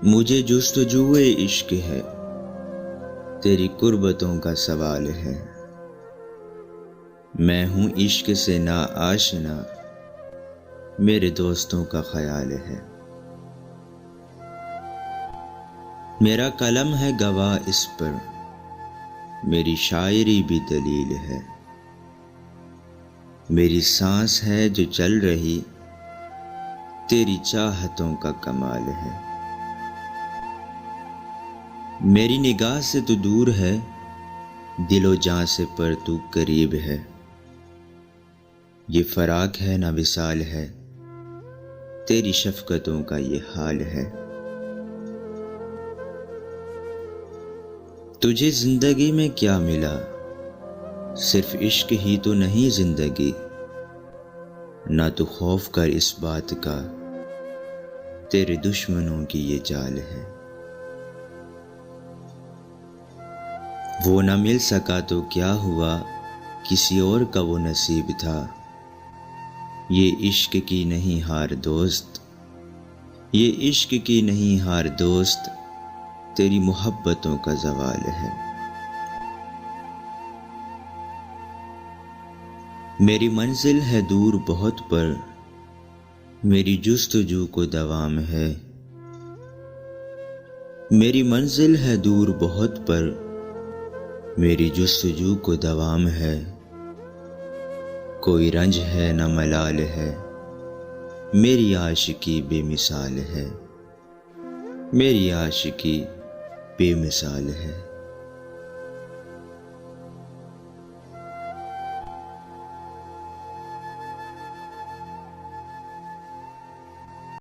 मुझे जुस्तजूए इश्क है, तेरी कुर्बतों का सवाल है। मैं हूँ इश्क से ना आशना, मेरे दोस्तों का ख्याल है। मेरा कलम है गवाह इस पर, मेरी शायरी भी दलील है। मेरी सांस है जो चल रही, तेरी चाहतों का कमाल है। मेरी निगाह से तू दूर है, दिलो जान से पर तू करीब है। ये फराक है ना विसाल है, तेरी शफ़क़तों का ये हाल है। तुझे जिंदगी में क्या मिला, सिर्फ इश्क ही तो नहीं जिंदगी। ना तो खौफ कर इस बात का, तेरे दुश्मनों की ये चाल है। वो न मिल सका तो क्या हुआ, किसी और का वो नसीब था। ये इश्क की नहीं हार दोस्त, ये इश्क की नहीं हार दोस्त, तेरी मोहब्बतों का ज़वाल है। मेरी मंजिल है दूर बहुत पर, मेरी जुस्तजू को दवाम है। मेरी मंजिल है दूर बहुत पर, मेरी जुस्तजू को दवाम है। कोई रंज है न मलाल है, मेरी आशिकी बेमिसाल है। मेरी आशिकी बेमिसाल है।